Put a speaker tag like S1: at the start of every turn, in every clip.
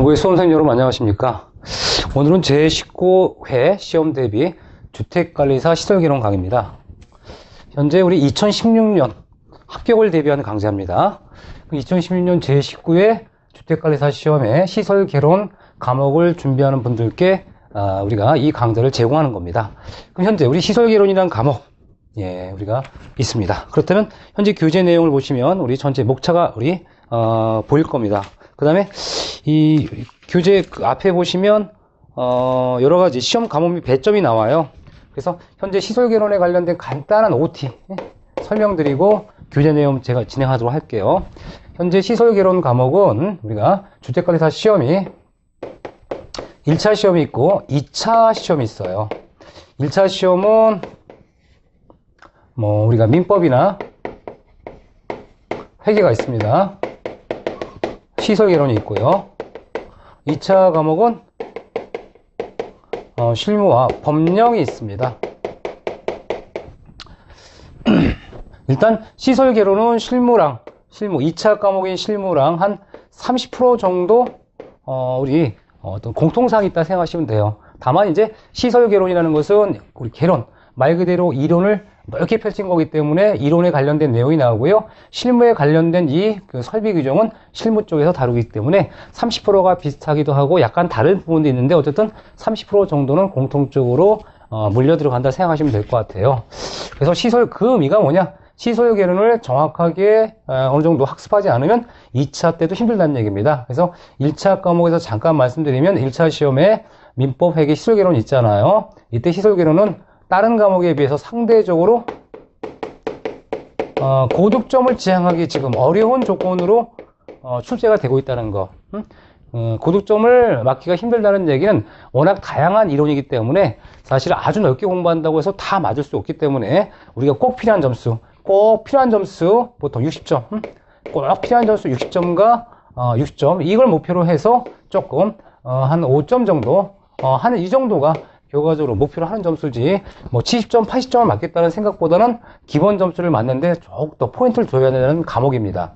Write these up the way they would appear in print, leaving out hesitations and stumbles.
S1: 전국의 수험생 여러분 안녕하십니까. 오늘은 제19회 시험 대비 주택관리사 시설개론 강의입니다. 현재 우리 2016년 합격을 대비하는 강좌입니다. 2016년 제19회 주택관리사 시험에 시설개론 과목을 준비하는 분들께 우리가 이 강좌를 제공하는 겁니다. 그럼 현재 우리 시설개론이라는 과목 우리가 있습니다. 그렇다면 현재 교재 내용을 보시면 우리 전체 목차가 보일 겁니다. 그 다음에 이 교재 앞에 보시면 여러가지 시험 과목 및 배점이 나와요. 그래서 현재 시설개론에 관련된 간단한 OT 설명드리고 교재 내용 제가 진행하도록 할게요. 현재 시설개론 과목은 우리가 주택관리사 시험이 1차 시험이 있고 2차 시험이 있어요. 1차 시험은 우리가 민법이나 회계가 있습니다. 시설개론이 있고요. 2차 과목은 실무와 법령이 있습니다. 일단 시설개론은 실무 2차 과목인 실무랑 한 30% 정도 우리 어떤 공통사항이 있다 생각하시면 돼요. 다만 이제 시설개론이라는 것은 우리 개론 말 그대로 이론을 넓게 펼친 거기 때문에 이론에 관련된 내용이 나오고요. 실무에 관련된 그 설비 규정은 실무 쪽에서 다루기 때문에 30%가 비슷하기도 하고 약간 다른 부분도 있는데 어쨌든 30% 정도는 공통적으로 물려 들어간다 생각하시면 될 것 같아요. 그래서 그 의미가 뭐냐? 시설 개론을 정확하게 어느 정도 학습하지 않으면 2차 때도 힘들다는 얘기입니다. 그래서 1차 과목에서 잠깐 말씀드리면 1차 시험에 민법, 회계, 시설 개론이 있잖아요. 이때 시설 개론은 다른 과목에 비해서 상대적으로 고득점을 지향하기 지금 어려운 조건으로 출제가 되고 있다는 거. 고득점을 맞기가 힘들다는 얘기는 워낙 다양한 이론이기 때문에 사실 아주 넓게 공부한다고 해서 다 맞을 수 없기 때문에 우리가 꼭 필요한 점수 보통 60점 꼭 필요한 점수 60점과 60점 이걸 목표로 해서 조금 한 5점 정도 하는 이 정도가 결과적으로 목표로 하는 점수지 70점 80점을 맞겠다는 생각보다는 기본 점수를 맞는데 조금 더 포인트를 줘야 되는 과목입니다.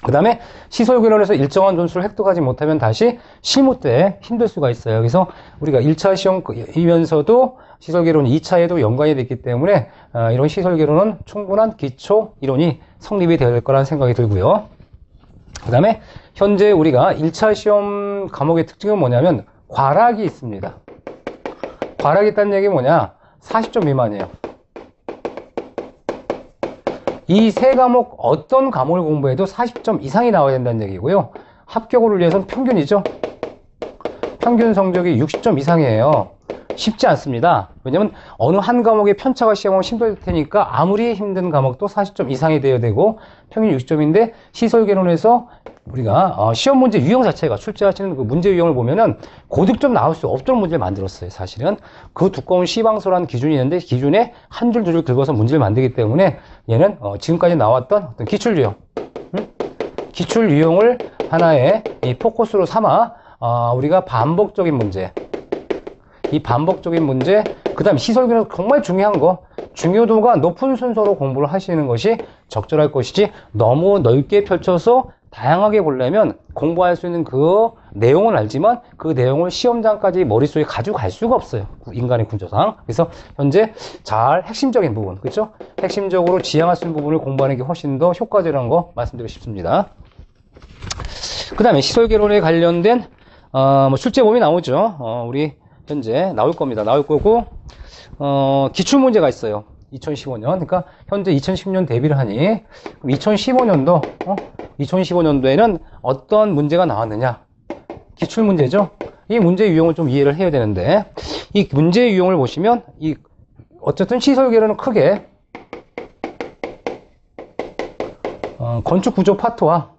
S1: 그 다음에 시설개론에서 일정한 점수를 획득하지 못하면 다시 실무 때 힘들 수가 있어요. 그래서 우리가 1차 시험이면서도 시설개론이 2차에도 연관이 됐기 때문에 이런 시설개론은 충분한 기초 이론이 성립이 되어야 될 거라는 생각이 들고요. 그 다음에 현재 우리가 1차 시험 과목의 특징은 뭐냐면 과락이 있습니다. 과락이 있다는 얘기 뭐냐? 40점 미만이에요. 이 세 과목 어떤 과목을 공부해도 40점 이상이 나와야 된다는 얘기고요. 합격을 위해서는 평균이죠. 평균 성적이 60점 이상이에요. 쉽지 않습니다. 왜냐면 어느 한 과목의 편차가 시험하면 힘들 테니까 아무리 힘든 과목도 40점 이상이 되어야 되고 평균 60점인데 시설개론에서 우리가 시험 문제 유형 자체가 출제하시는 그 문제 유형을 보면은 고득점 나올 수 없도록 문제를 만들었어요. 사실은 그 두꺼운 시방서라는 기준이 있는데 기준에 한 줄 두 줄 긁어서 문제를 만들기 때문에 얘는 지금까지 나왔던 어떤 기출 유형을 하나의 이 포커스로 삼아 우리가 반복적인 문제 그 다음에 시설개론 정말 중요한 거 중요도가 높은 순서로 공부를 하시는 것이 적절할 것이지 너무 넓게 펼쳐서 다양하게 보려면 공부할 수 있는 그 내용은 알지만 그 내용을 시험장까지 머릿속에 가지고 갈 수가 없어요. 인간의 구조상. 그래서 현재 잘 핵심적인 부분, 그렇죠? 핵심적으로 지향할 수 있는 부분을 공부하는 게 훨씬 더 효과적이라는 거 말씀드리고 싶습니다. 그 다음에 시설개론에 관련된 출제범위 나오죠. 우리 현재 나올 겁니다. 나올 거고 기출문제가 있어요. 2015년 그러니까 현재 2010년 대비를 하니 2015년도에는 어떤 문제가 나왔느냐? 기출문제죠. 이 문제 유형을 좀 이해를 해야 되는데 이 문제 유형을 보시면 어쨌든 시설개론은 크게 건축구조 파트와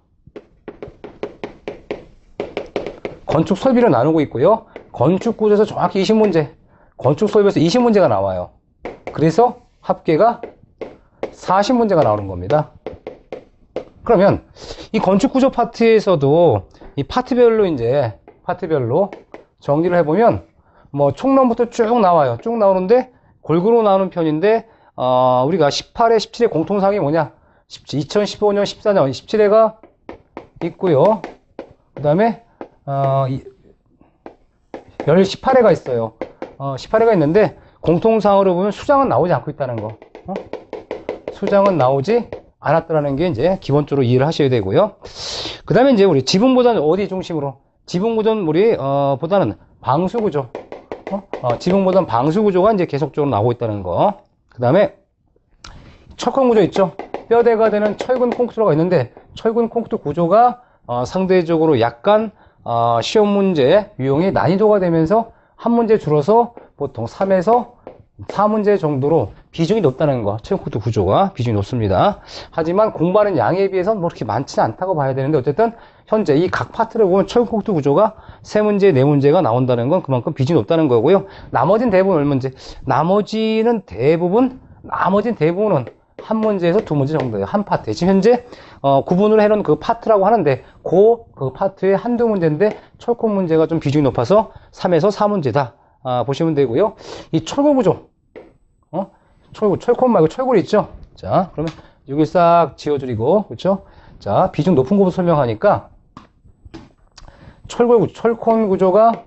S1: 건축 설비를 나누고 있고요. 건축구조에서 정확히 20문제, 건축 설비에서 20문제가 나와요. 그래서 합계가 40문제가 나오는 겁니다. 그러면 이 건축구조 파트에서도 이 파트별로 정리를 해보면 총론부터 쭉 나와요. 쭉 나오는데 골고루 나오는 편인데 우리가 18회, 17회 공통사항이 뭐냐? 2015년, 14년, 17회가 있고요. 그 다음에 18회가 있어요. 18회가 있는데 공통상으로 보면 수장은 나오지 않고 있다는 거. 수장은 나오지 않았더라는 게 이제 기본적으로 이해를 하셔야 되고요. 그 다음에 이제 우리 지붕보다는 어디 중심으로? 지붕보다는 우리 보다는 방수구조. 지붕보다는 방수구조가 이제 계속적으로 나오고 있다는 거. 그 다음에 철콘구조 있죠. 뼈대가 되는 철근 콘크리트가 있는데 철근 콘크리트 구조가 상대적으로 약간 시험 문제 유형이 난이도가 되면서 한 문제 줄어서 보통 3에서 4문제 정도로 비중이 높다는 거. 철콘크리트 구조가 비중이 높습니다. 하지만 공부하는 양에 비해서는 뭐 그렇게 많지는 않다고 봐야 되는데 어쨌든 현재 이 각 파트를 보면 철콘크리트 구조가 3문제, 4문제가 나온다는 건 그만큼 비중이 높다는 거고요. 나머지는 대부분 얼문제? 나머지는 대부분은 한 문제에서 2문제 정도예요. 한 파트에. 지금 현재 구분을 해놓은 그 파트라고 하는데 그 파트의 한두 문제인데 철콘 문제가 좀 비중이 높아서 3에서 4문제다 보시면 되고요. 이 철골 구조, 철콘 말고 철골 있죠. 자, 그러면 여기 싹 지워드리고, 그렇죠? 자, 비중 높은 거부터 설명하니까 철골 구조, 철콘 구조가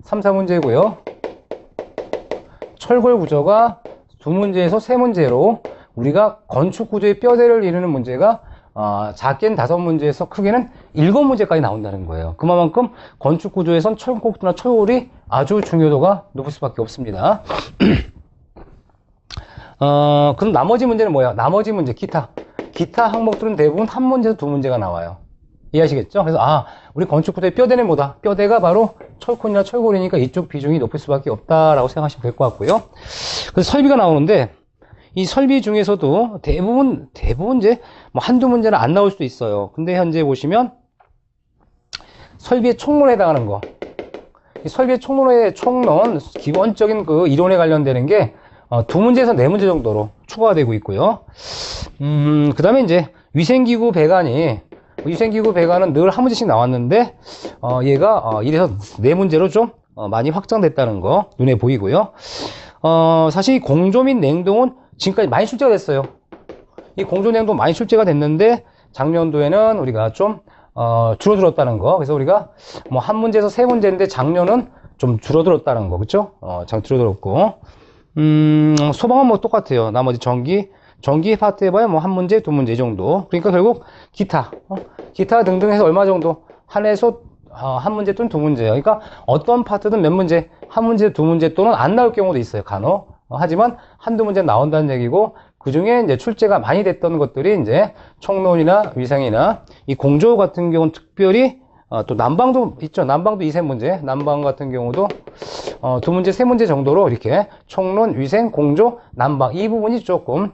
S1: 3, 4문제고요. 철골 구조가 2문제에서 3문제로 우리가 건축 구조의 뼈대를 이루는 문제가 작게는 5문제에서 크게는 7문제까지 나온다는 거예요. 그만큼 건축 구조에선 철콘크리트나 철골이 아주 중요도가 높을 수밖에 없습니다. 그럼 나머지 문제는 뭐야? 나머지 문제, 기타 항목들은 대부분 한 문제에서 2문제가 나와요. 이해하시겠죠? 그래서 우리 건축 구조의 뼈대는 뭐다? 뼈대가 바로 철콘이나 철골이니까 이쪽 비중이 높을 수밖에 없다라고 생각하시면 될 것 같고요. 그래서 설비가 나오는데 이 설비 중에서도 대부분 이제 뭐 한두 문제는 안 나올 수도 있어요. 근데 현재 보시면 설비의 총론에 해당하는 거. 이 설비의 총론 기본적인 그 이론에 관련되는 게 2문제에서 4문제 정도로 추가가 되고 있고요. 그 다음에 이제 위생기구 배관은 늘 한 문제씩 나왔는데 얘가 1에서 4문제로 좀 많이 확장됐다는 거 눈에 보이고요. 사실 공조 및 냉동은 지금까지 많이 출제가 됐어요. 이 공조 냉동 많이 출제가 됐는데 작년도에는 우리가 좀 줄어들었다는 거. 그래서 우리가 뭐 한 문제에서 3문제인데 작년은 좀 줄어들었다는 거, 그렇죠? 줄어들었고 소방은 뭐 똑같아요. 나머지 전기 파트 해봐야 뭐 한 문제, 2문제 이 정도. 그러니까 결국 기타 등등 해서 얼마 정도 한 해서 한 문제 또는 2문제예요. 그러니까 어떤 파트든 몇 문제, 한 문제, 2문제 또는 안 나올 경우도 있어요. 간혹. 하지만 한두 문제 나온다는 얘기고, 그 중에 이제 출제가 많이 됐던 것들이 이제 총론이나 위생이나 이 공조 같은 경우는 특별히 또 난방도 있죠. 난방도 2, 3문제. 난방 같은 경우도 2문제, 3문제 정도로 이렇게 총론, 위생, 공조, 난방 이 부분이 조금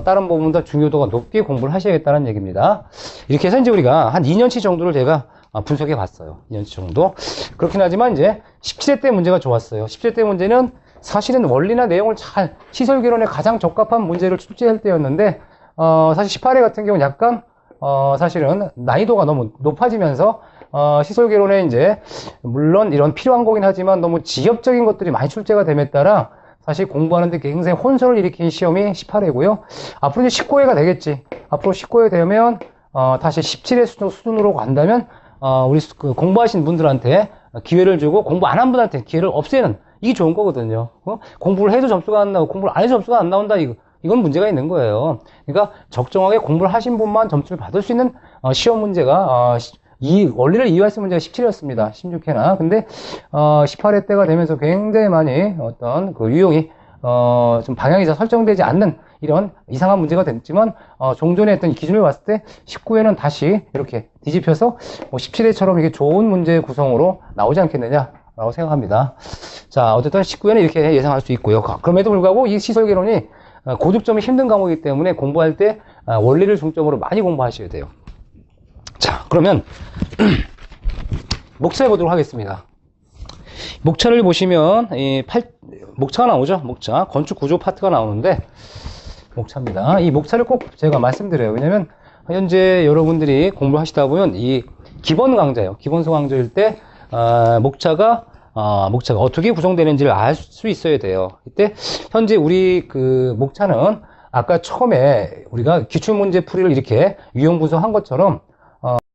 S1: 다른 부분보다 중요도가 높게 공부를 하셔야겠다는 얘기입니다. 이렇게 해서 이제 우리가 한 2년치 정도를 제가 분석해 봤어요. 2년치 정도. 그렇긴 하지만 이제 17회 때 문제가 좋았어요. 17회 때 문제는 사실은 원리나 내용을 잘 시설개론에 가장 적합한 문제를 출제할 때였는데 사실 18회 같은 경우는 약간 사실은 난이도가 너무 높아지면서 시설개론에 이제 물론 이런 필요한 거긴 하지만 너무 지엽적인 것들이 많이 출제가 됨에 따라 사실 공부하는데 굉장히 혼선을 일으킨 시험이 18회고요. 앞으로 이제 19회가 되겠지. 앞으로 19회 되면 다시 17회 수준으로 간다면 우리 공부하신 분들한테 기회를 주고 공부 안 한 분한테 기회를 없애는 이게 좋은 거거든요. 공부를 해도 점수가 안 나오고 공부를 안 해도 점수가 안 나온다 이건 문제가 있는 거예요. 그러니까 적정하게 공부를 하신 분만 점수를 받을 수 있는 시험 문제가 이 원리를 이해했을 문제가 17회였습니다. 16회나. 근데 18회 때가 되면서 굉장히 많이 어떤 그 유형이 좀 방향이 잘 설정되지 않는 이런 이상한 문제가 됐지만 종전에 했던 기준을 봤을 때 19회는 다시 이렇게 뒤집혀서 17회처럼 이게 좋은 문제 구성으로 나오지 않겠느냐라고 생각합니다. 자, 어쨌든 19회는 이렇게 예상할 수 있고요. 그럼에도 불구하고 이 시설개론이 고득점이 힘든 과목이기 때문에 공부할 때 원리를 중점으로 많이 공부하셔야 돼요. 자, 그러면 목차 해보도록 하겠습니다. 목차를 보시면 목차가 나오죠. 목차 건축 구조 파트가 나오는데 목차입니다. 이 목차를 꼭 제가 말씀드려요. 왜냐면 현재 여러분들이 공부하시다 보면 이 기본 강좌예요. 기본서 강좌일 때 목차가 어떻게 구성되는지를 알 수 있어야 돼요. 이때 현재 우리 그 목차는 아까 처음에 우리가 기출문제 풀이를 이렇게 유형 분석한 것처럼